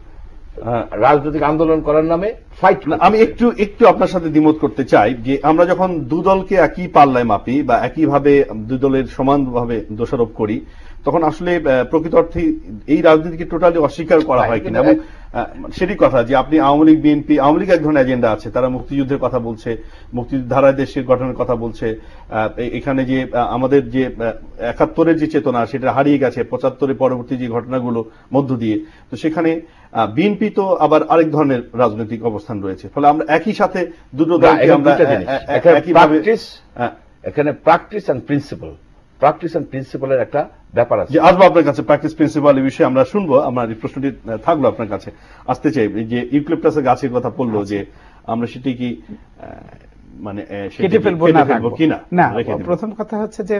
রাজনৈতিক আন্দোলন করার নামে ফাইট। আমি একটু আপনার সাথে দ্বিমত করতে চাই যে আমরা যখন দু দলকে একই পাল্লায় মাপি বা একইভাবে দুই দলের সমানভাবে দোষারোপ করি, তখন আসলে প্রকৃত অর্থে এই রাজনীতিকে টোটালি অস্বীকার করা হয় কিনা। এবং সেটি কথা যে আপনি আওয়ামী লীগ, বিএনপি, আওয়ামী লীগ এক ধরনের এজেন্ডা আছে, তারা মুক্তিযুদ্ধের কথা বলছে, মুক্তিযুদ্ধ ধারায় দেশের গঠনের কথা বলছে, এখানে যে আমাদের যে ৭১-এর যে চেতনা সেটা হারিয়ে গেছে ৭৫-এর পরবর্তী যে ঘটনাগুলো মধ্য দিয়ে, তো সেখানে বিএনপি তো আবার আরেক ধরনের রাজনৈতিক অবস্থান রয়েছে। ফলে আমরা একই সাথে দুটো দলকে আমরা এখানে প্র্যাকটিস অ্যান্ড প্রিন্সিপালের একটা ব্যাপার আছে। আসবো আপনার কাছে, প্র্যাকটিস প্রিন্সিপাল এই বিষয়ে আমরা শুনবো। আমার এই প্রশ্নটি থাকলো আপনার কাছে, আসতে চাই যে ইউক্যালিপটাসের গাছের কথা বললো যে আমরা সেটি কি মানে কেটে ফেলবো কিনা। না, প্রথম কথা হচ্ছে যে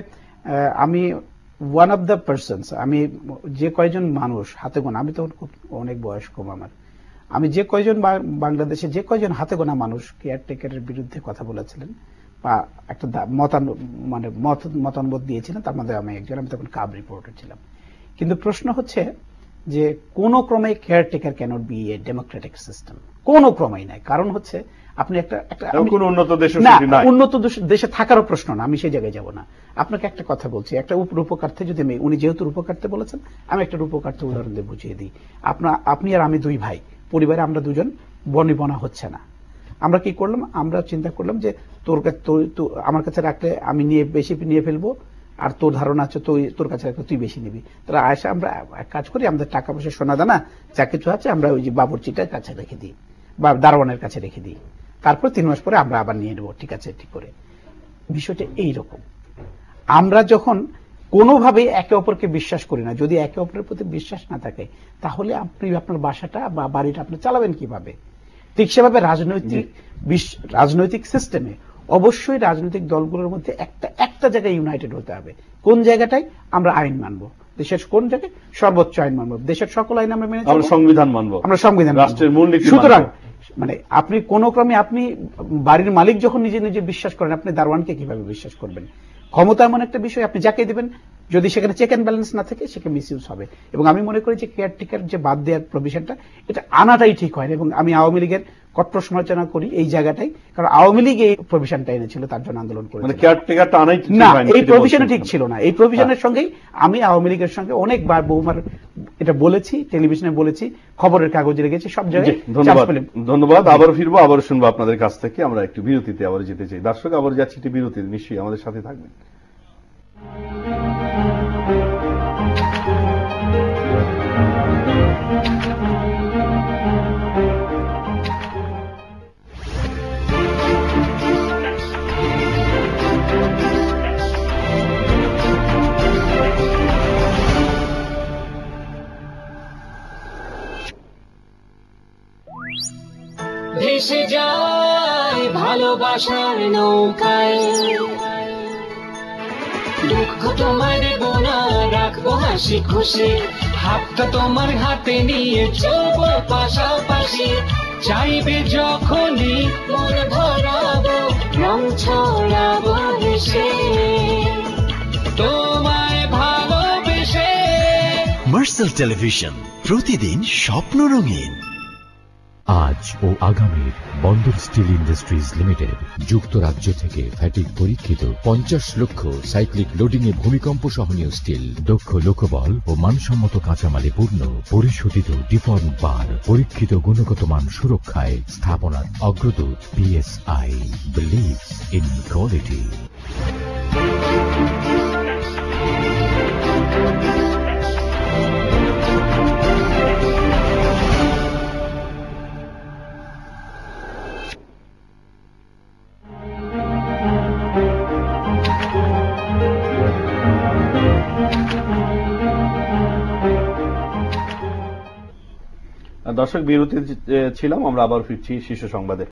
আমি ওয়ান অফ দ্য পার্সনস, আমি যে কয়জন মানুষ হাতে গোনা, আমি তো অনেক বয়স কম আমার, আমি যে কয়জন বাংলাদেশে যে কয়জন হাতে গোনা মানুষ কেয়ারটেকারের বিরুদ্ধে কথা বলেছিলেন বা একটা মতামত দিয়েছিলেন, তার মধ্যে আমি একজন, আমি তখন কাব রিপোর্টার ছিলাম। কিন্তু প্রশ্ন হচ্ছে যে কোন ক্রমে caretaker cannot be a democratic system, কোন ক্রমেই নাই। কারণ হচ্ছে আপনি একটা উন্নত দেশে থাকারও প্রশ্ন না, আমি সেই জায়গায় যাব না। আপনাকে একটা কথা বলছি, একটা রূপকার্থে যদি আমি, উনি যেহেতু রূপকার্থে বলেছেন, আমি একটা রূপকার্থে উদাহরণ দিয়ে বুঝিয়ে দিই। আপনি আর আমি দুই ভাই, পরিবারে আমরা দুজন বনিবনা হচ্ছে না, আমরা কি করলাম, আমরা চিন্তা করলাম যে আমার কাছে রাখলে আমি বেশি নিয়ে ফেলবো, আর তোর ধারণা আছে তোর কাছে রাখলে তুই বেশি নিবি। তারা আয়সা আমরা এক কাজ করি, আমাদের টাকা পয়সা সোনা দানা যা কিছু আছে আমরা ওই যে বাবুর্চিটার কাছে রেখে দিই বা দারোয়ানের কাছে রেখে দিই, তারপর 3 মাস পরে আমরা আবার নিয়ে নেবো, ঠিক আছে, ঠিক করে। বিষয়টা এইরকম, আমরা যখন কোনোভাবে একে অপরকে বিশ্বাস করি না, যদি একে অপরের প্রতি বিশ্বাস না থাকে, তাহলে আপনি আপনার বাসাটা বা বাড়িটা আপনি চালাবেন কিভাবে? ঠিক সেভাবে রাজনৈতিক সিস্টেমে অবশ্যই রাজনৈতিক দলগুলোর মধ্যে একটা জায়গায় ইউনাইটেড হতে হবে। কোন জায়গাটাই? আমরা আইন মানবো, দেশের কোন জায়গায় সর্বোচ্চ আইন মানবো, দেশের সকল আইন আমরা মেনে চলবো, সংবিধান মানবো, আমরা সংবিধান, রাষ্ট্রের মূলনীতি। সুতরাং মানে আপনি কোন ক্রমে, আপনি বাড়ির মালিক যখন নিজে নিজে বিশ্বাস করেন, আপনি দারোয়ানকে কিভাবে বিশ্বাস করবেন? ক্ষমতা এমন একটা বিষয়, আপনি যাকে দেবেন যদি সেখানে চেক অ্যান্ড ব্যালেন্স না থাকে, সেখানে মিসইউজ হবে। এবং আমি মনে করি যে কেয়ারটেকার যে বাদ দেওয়ার প্রভিশনটা, এটা আনাটাই ঠিক হয় না। এবং আমি আওয়ামী লীগের কট্টর সমালোচনা করি এই জায়গাটাই, কারণ আওয়ামী লীগ এই প্রভিশনটা এনেছিল, তার জন্য আন্দোলন করেছিল। না, এই প্রভিশনে ঠিক ছিল না। এই প্রভিশনের সঙ্গেই আমি আওয়ামী লীগের সঙ্গে অনেকবার বহুবার এটা বলেছি, টেলিভিশনে বলেছি, খবরের কাগজে রেখেছি, সব জায়গায়। ধন্যবাদ। আবারও ফিরবো, আবারও শুনবো আপনাদের কাছ থেকে। আমরা একটু বিরতিতে আবার যেতে চাই। দর্শক, আবার যাচ্ছি একটি বিরতিতে, নিশ্চয়ই আমাদের সাথে থাকবেন। ভেসে যায় ভালোবাসার নৌকায়, দুঃখ তোমার দেব না, রাখবো হাসি খুশি, হাতটা তোমার হাতে নিয়ে চলবো পাশাপাশি, চাইবে যখনই মন ধরাবো, রং ছড়াবো হেসে তোমায় ভালোবেসে। মার্সেল টেলিভিশন, প্রতিদিন স্বপ্ন রঙিন। আজ ও আগামীর বন্দর স্টিল ইন্ডাস্ট্রিজ লিমিটেড যুক্তরাজ্য থেকে ফ্যাটিক পরীক্ষিত 50 লক্ষ সাইক্লিক লোডিং এ ভূমিকম্প সহনীয় স্টিল, দক্ষ লোকবল ও মানসম্মত কাঁচামালে পূর্ণ, পরিশোধিত ডিফর্ম বার, পরীক্ষিত গুণগত মান সুরক্ষায় স্থাপনার অগ্রদূত PSI believes in quality. দর্শক, বিরতি ছিলাম, আমরা আবার ফিরছি শীর্ষ সংবাদে।